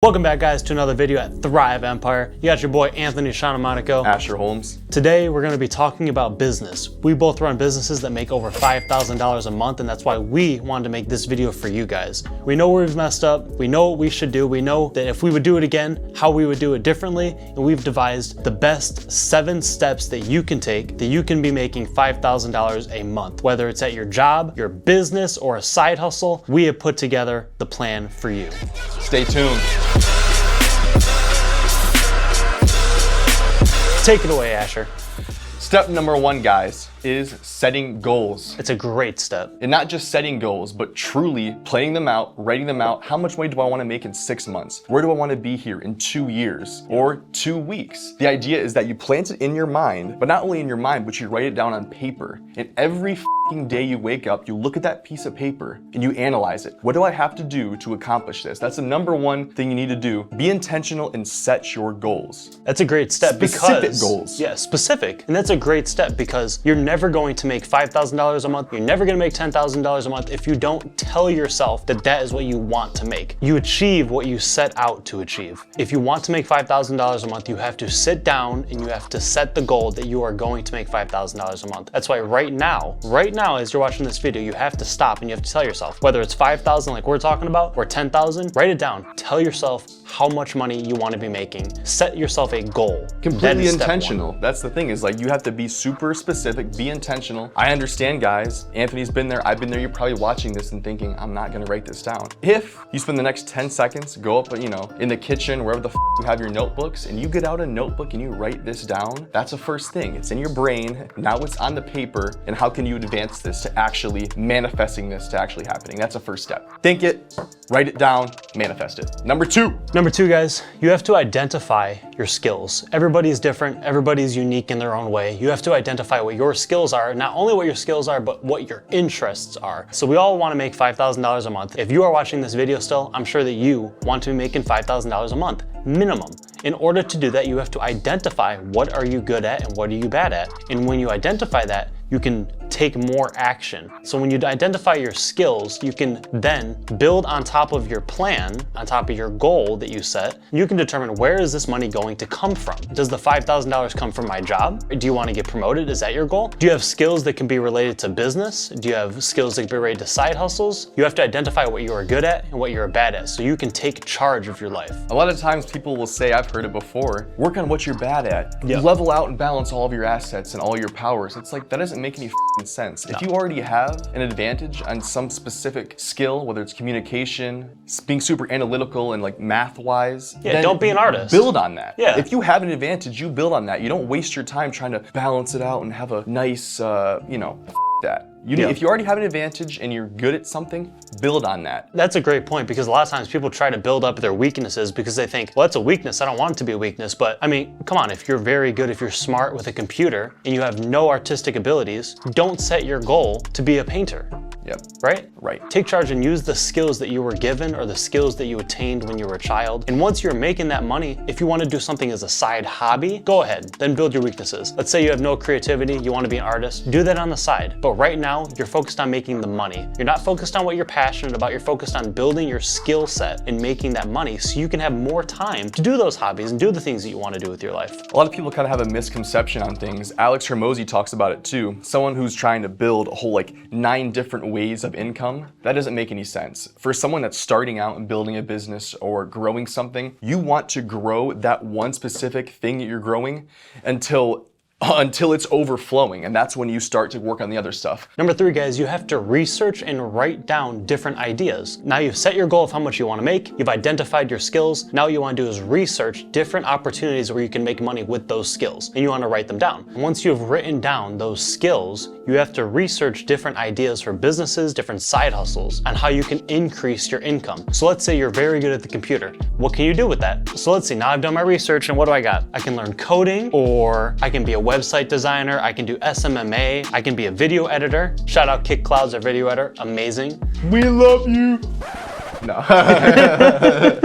Welcome back, guys, to another video at Thryve Empire. You got your boy Anthony Monaco. Asher Holmes. Today, we're going to be talking about business. We both run businesses that make over $5,000 a month, and that's why we wanted to make this video for you guys. We know where we've messed up. We know what we should do. We know that if we would do it again, how we would do it differently. And we've devised the best 7 steps that you can take that you can be making $5,000 a month. Whether it's at your job, your business, or a side hustle, we have put together the plan for you. Stay tuned. Take it away, Asher. Step number 1, guys, is setting goals. It's a great step. And not just setting goals, but truly planning them out, writing them out. How much money do I want to make in 6 months? Where do I want to be here in 2 years or 2 weeks? The idea is that you plant it in your mind, but not only in your mind, but you write it down on paper. And every day you wake up, you look at that piece of paper and you analyze it. What do I have to do to accomplish this? That's the number 1 thing you need to do. Be intentional and set your goals. That's a great step. Specific goals. Yeah, specific. And that's a great step because you're never going to make $5,000 a month. You're never going to make $10,000 a month if you don't tell yourself that that is what you want to make. You achieve what you set out to achieve. If you want to make $5,000 a month, you have to sit down and you have to set the goal that you are going to make $5,000 a month. That's why right now, as you're watching this video, you have to stop and you have to tell yourself, whether it's 5,000 like we're talking about or 10,000, write it down. Tell yourself how much money you want to be making. Set yourself a goal. Completely intentional. That's the thing, is like you have to be super specific, be intentional. I understand, guys. Anthony's been there, I've been there. You're probably watching this and thinking, I'm not gonna write this down. If you spend the next 10 seconds, go up, in the kitchen, wherever the you have your notebooks, and you get out a notebook and you write this down, that's the first thing. It's in your brain. Now it's on the paper. And how can you advance this to actually manifesting this to actually happening? That's the first step. Think it, write it down, manifest it. Number 2, guys, you have to identify your skills. Everybody's different. Everybody's unique in their own way. You have to identify what your skills are, not only what your skills are, but what your interests are. So we all want to make $5,000 a month. If you are watching this video still, I'm sure that you want to be making $5,000 a month, minimum. In order to do that, you have to identify what are you good at and what are you bad at. And when you identify that, you can take more action. So when you identify your skills, you can then build on top of your plan, on top of your goal that you set. You can determine, where is this money going to come from? Does the $5,000 come from my job? Do you want to get promoted? Is that your goal? Do you have skills that can be related to business? Do you have skills that can be related to side hustles? You have to identify what you are good at and what you're bad at so you can take charge of your life. A lot of times people will say, I've heard it before, work on what you're bad at. Yep. Level out and balance all of your assets and all your powers. It's like, that doesn't make any sense. No. If you already have an advantage on some specific skill, whether it's communication, being super analytical and like math-wise, yeah, don't be an artist. Build on that. Yeah. If you have an advantage, you build on that. You don't waste your time trying to balance it out and have a nice, that. If you already have an advantage and you're good at something, build on that. That's a great point, because a lot of times people try to build up their weaknesses because they think, well, that's a weakness. I don't want it to be a weakness. But I mean, come on, if you're very good, if you're smart with a computer and you have no artistic abilities, don't set your goal to be a painter. Yep. Right? Right. Take charge and use the skills that you were given or the skills that you attained when you were a child. And once you're making that money, if you want to do something as a side hobby, go ahead, then build your weaknesses. Let's say you have no creativity, you want to be an artist, do that on the side. But right now, you're focused on making the money. You're not focused on what you're passionate about, you're focused on building your skill set and making that money so you can have more time to do those hobbies and do the things that you want to do with your life. A lot of people kind of have a misconception on things. Alex Hormozy talks about it too. Someone who's trying to build a whole 9 different ways of income, that doesn't make any sense. For someone that's starting out and building a business or growing something, you want to grow that one specific thing that you're growing until it's overflowing, and that's when you start to work on the other stuff. Number 3, guys, you have to research and write down different ideas. Now you've set your goal of how much you want to make, you've identified your skills, now what you want to do is research different opportunities where you can make money with those skills, and you want to write them down. And once you've written down those skills, you have to research different ideas for businesses, different side hustles, and how you can increase your income. So let's say you're very good at the computer. What can you do with that? So let's see, now I've done my research, and what do I got? I can learn coding, or I can be a website designer, I can do SMMA, I can be a video editor. Shout out Kick Clouds, our video editor, amazing. We love you. No.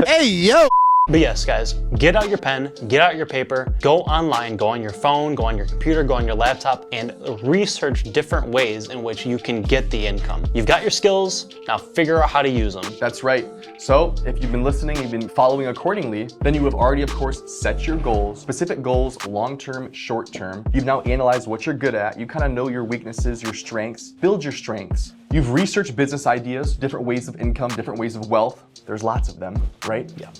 Hey, yo. But yes, guys, get out your pen, get out your paper, go online, go on your phone, go on your computer, go on your laptop, and research different ways in which you can get the income. You've got your skills, now figure out how to use them. That's right. So if you've been listening, you've been following accordingly, then you have already, of course, set your goals, specific goals, long-term, short-term. You've now analyzed what you're good at. You kind of know your weaknesses, your strengths. Build your strengths. You've researched business ideas, different ways of income, different ways of wealth. There's lots of them, right? Yeah.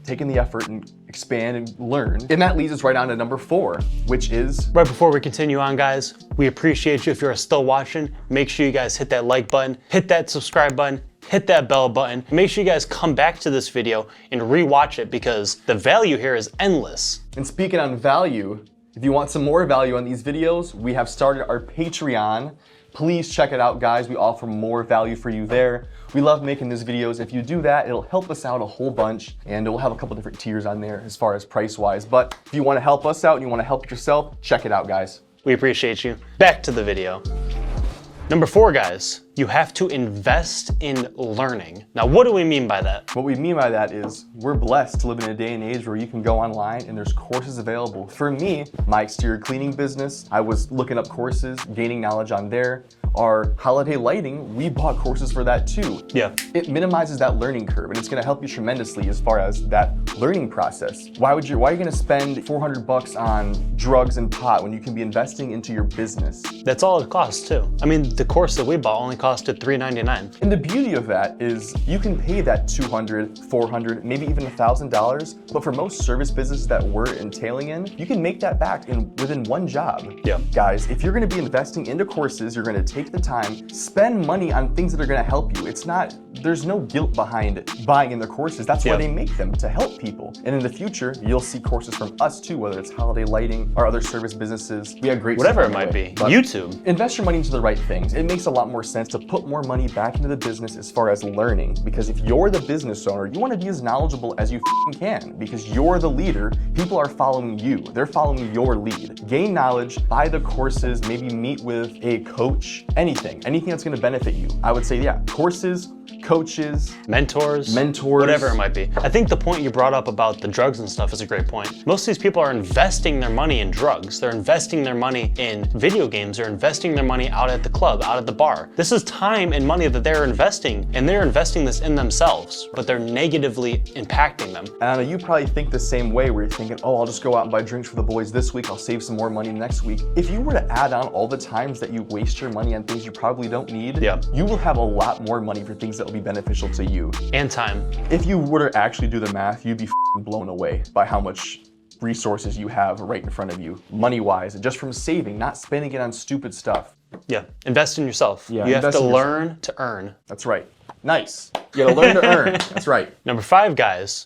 Taking the effort and expand and learn. And that leads us right on to number 4, which is... Right before we continue on, guys, we appreciate you if you're still watching. Make sure you guys hit that like button, hit that subscribe button, hit that bell button. Make sure you guys come back to this video and rewatch it because the value here is endless. And speaking on value, if you want some more value on these videos, we have started our Patreon. Please check it out, guys. We offer more value for you there. We love making these videos. If you do that, it'll help us out a whole bunch, and we'll have a couple different tiers on there as far as price-wise. But if you want to help us out and you want to help yourself, check it out, guys. We appreciate you. Back to the video. Number 4, guys, you have to invest in learning. Now, what do we mean by that? What we mean by that is we're blessed to live in a day and age where you can go online and there's courses available. For me, my exterior cleaning business, I was looking up courses, gaining knowledge on there. Our holiday lighting, we bought courses for that too. Yeah. It minimizes that learning curve, and it's gonna help you tremendously as far as that learning process. Why are you gonna spend $400 on drugs and pot when you can be investing into your business? That's all it costs too. I mean, the course that we bought only costed $3.99. And the beauty of that is you can pay that $200, $400, maybe even $1,000, but for most service businesses that we're entailing in, you can make that back within one job. Yeah. Guys, if you're gonna be investing into courses, you're gonna take the time, spend money on things that are gonna help you. There's no guilt behind buying in the courses. That's why they make them, to help people. And in the future, you'll see courses from us too, whether it's holiday lighting or other service businesses. We have great Whatever stuff it on the might way. be. But YouTube. invest your money into the right things. It makes a lot more sense to put more money back into the business as far as learning, because if you're the business owner, you wanna be as knowledgeable as you can, because you're the leader. People are following you. They're following your lead. Gain knowledge, buy the courses, maybe meet with a coach, anything that's gonna benefit you. I would say, yeah, courses, coaches, mentors, whatever it might be. I think the point you brought up about the drugs and stuff is a great point. Most of these people are investing their money in drugs. They're investing their money in video games. They're investing their money out at the club, out at the bar. This is time and money that they're investing, and they're investing this in themselves, but they're negatively impacting them. And I know you probably think the same way, where you're thinking, oh, I'll just go out and buy drinks for the boys this week. I'll save some more money next week. If you were to add on all the times that you waste your money on things you probably don't need, you will have a lot more money for things that will be beneficial to you. And time. If you were to actually do the math, you'd be blown away by how much resources you have right in front of you, money-wise, and just from saving, not spending it on stupid stuff. Yeah, invest in yourself. Yeah, you have to learn to earn. That's right. Nice. You gotta learn to earn. That's right. Number 5, guys.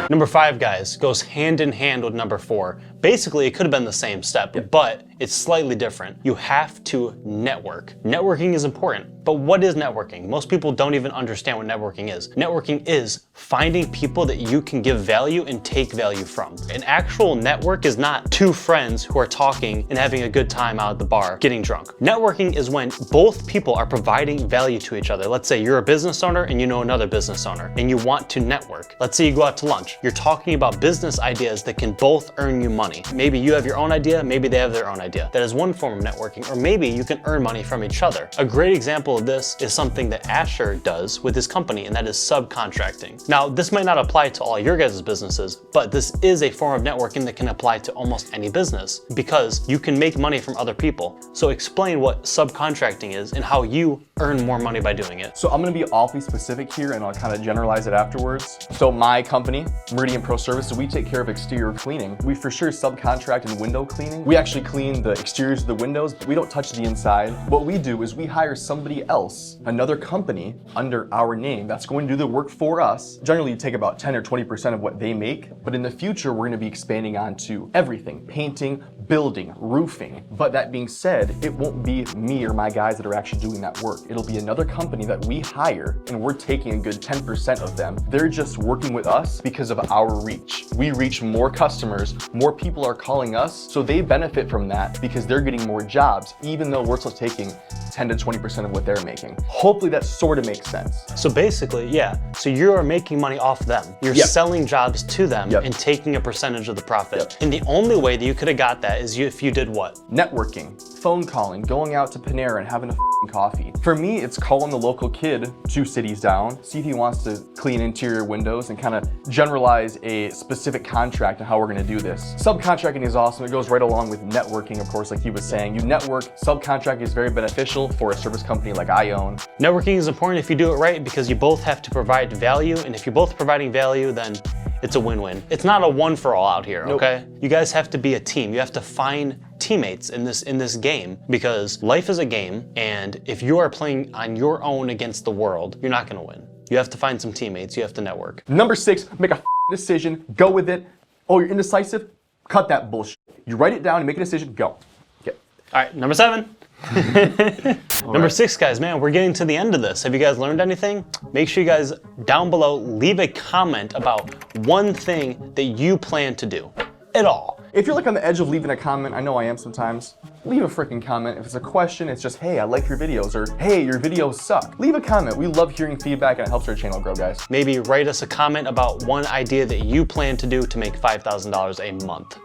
Number 5, guys, goes hand in hand with number 4. Basically, it could have been the same step, but it's slightly different. You have to network. Networking is important, but what is networking? Most people don't even understand what networking is. Networking is finding people that you can give value and take value from. An actual network is not two friends who are talking and having a good time out at the bar, getting drunk. Networking is when both people are providing value to each other. Let's say you're a business owner and you know another business owner, and you want to network. Let's say you go out to lunch. You're talking about business ideas that can both earn you money. Maybe you have your own idea, maybe they have their own idea. That is one form of networking, or maybe you can earn money from each other. A great example of this is something that Asher does with his company, and that is subcontracting. Now, this might not apply to all your guys' businesses, but this is a form of networking that can apply to almost any business because you can make money from other people. So explain what subcontracting is and how you earn more money by doing it. So I'm gonna be awfully specific here, and I'll kind of generalize it afterwards. So my company, Meridian Pro Service, so we take care of exterior cleaning. We for sure subcontract in window cleaning. We actually clean the exteriors of the windows, but we don't touch the inside. What we do is we hire somebody else, another company under our name, that's going to do the work for us. Generally, you take about 10 or 20% of what they make, but in the future, we're gonna be expanding on to everything: painting, building, roofing. But that being said, it won't be me or my guys that are actually doing that work. It'll be another company that we hire, and we're taking a good 10% of them. They're just working with us because of our reach. We reach more customers, more people are calling us, so they benefit from that because they're getting more jobs, even though we're still taking 10 to 20% of what they're making. Hopefully that sort of makes sense. So basically, yeah, so you are making money off them. You're selling jobs to them and taking a percentage of the profit. And the only way that you could have got that is if you did what? Networking, phone calling, going out to Panera and having a coffee. For me, it's calling the local kid 2 cities down, see if he wants to clean interior windows and kind of generalize a specific contract on how we're going to do this. Subcontracting is awesome. It goes right along with networking, of course, like he was saying. You network, subcontract is very beneficial for a service company like I own. Networking is important if you do it right because you both have to provide value, and if you're both providing value, then it's a win-win. It's not a one for all out here, okay? You guys have to be a team. You have to find teammates in this game because life is a game, and if you are playing on your own against the world, you're not gonna win. You have to find some teammates, you have to network. Number 6, make a decision, go with it. Oh, you're indecisive? Cut that bullshit. You write it down and make a decision, go. Okay. All right, number 7. Number 6, guys, man, we're getting to the end of this. Have you guys learned anything? Make sure you guys down below leave a comment about one thing that you plan to do at all. If you're like on the edge of leaving a comment, I know I am sometimes, leave a freaking comment. If it's a question, it's just, hey, I like your videos, or hey, your videos suck. Leave a comment. We love hearing feedback and it helps our channel grow, guys. Maybe write us a comment about one idea that you plan to do to make $5,000 a month.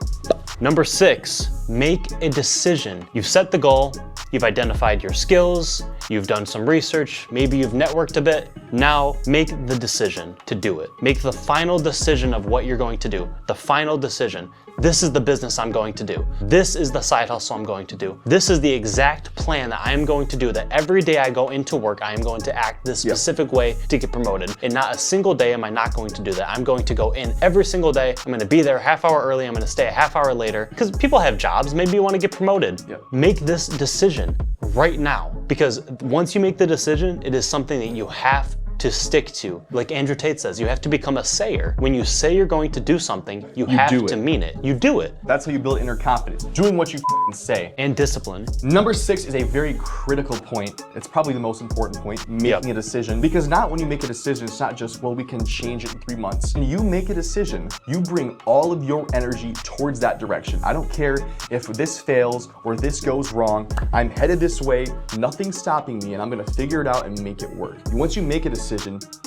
Number 6, make a decision. You've set the goal, you've identified your skills, you've done some research, maybe you've networked a bit. Now make the decision to do it. Make the final decision of what you're going to do. The final decision. This is the business I'm going to do. This is the side hustle I'm going to do. This is the exact plan that I am going to do, that every day I go into work, I am going to act this specific way to get promoted. And not a single day am I not going to do that. I'm going to go in every single day. I'm gonna be there a half hour early. I'm gonna stay a half hour later because people have jobs. Maybe you wanna get promoted. Make this decision right now, because once you make the decision, it is something that you have to stick to. Like Andrew Tate says, you have to become a sayer. When you say you're going to do something, you have to mean it. You do it. That's how you build inner confidence, doing what you say. And discipline. Number 6 is a very critical point. It's probably the most important point, making a decision. Because not when you make a decision, it's not just, well, we can change it in 3 months. When you make a decision, you bring all of your energy towards that direction. I don't care if this fails or this goes wrong. I'm headed this way, nothing's stopping me, and I'm gonna figure it out and make it work. Once you make a decision,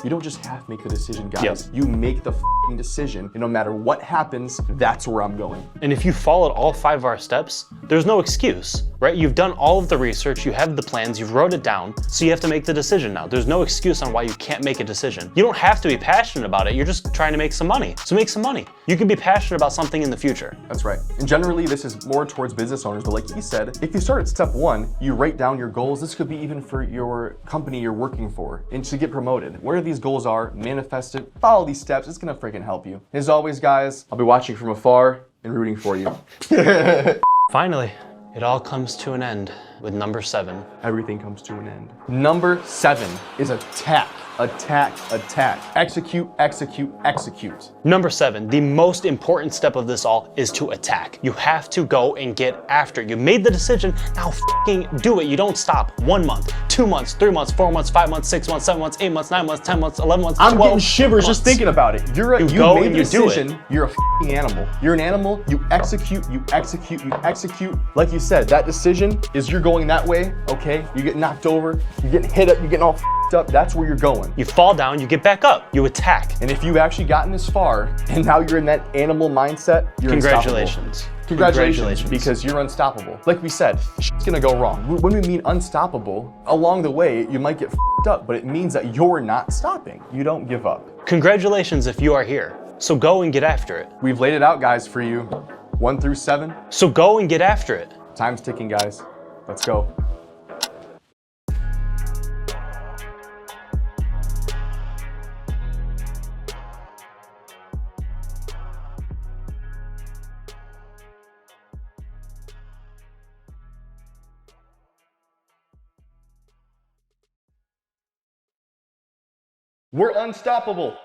you don't just have to make the decision, guys. You make the decision, and no matter what happens, that's where I'm going. And if you followed all 5 of our steps, there's no excuse, right? You've done all of the research, you have the plans, you've wrote it down, so you have to make the decision now. There's no excuse on why you can't make a decision. You don't have to be passionate about it, you're just trying to make some money. So make some money. You can be passionate about something in the future. That's right. And generally, this is more towards business owners, but like he said, if you start at step 1, you write down your goals. This could be even for your company you're working for, and to get promoted. Where these goals are, manifest it, follow these steps, it's gonna freaking help you. As always, guys, I'll be watching from afar and rooting for you. Finally, it all comes to an end with number 7. Everything comes to an end. Number 7 is attack. Attack, attack. Execute, execute, execute. Number 7, the most important step of this all is to attack. You have to go and get after it. You made the decision, now fucking do it. You don't stop. 1 month, 2 months, 3 months, 4 months, 5 months, 6 months, 7 months, 8 months, 9 months, 10 months, 11 months, 12 I'm getting shivers months. just thinking about it. You go made and the you do decision, it. you're a fucking animal. You're an animal, you execute, you execute, you execute. Like you said, that decision is you're going that way, okay? You get knocked over, you're getting hit up, you're getting all f***ed up, that's where you're going. You fall down, you get back up, you attack. And if you've actually gotten this far, and now you're in that animal mindset, you're Congratulations. Congratulations, because you're unstoppable. Like we said, shit's gonna go wrong. When we mean unstoppable, along the way, you might get f***ed up, but it means that you're not stopping. You don't give up. Congratulations if you are here. So go and get after it. We've laid it out, guys, for you. 1 through 7. So go and get after it. Time's ticking, guys. Let's go. We're unstoppable.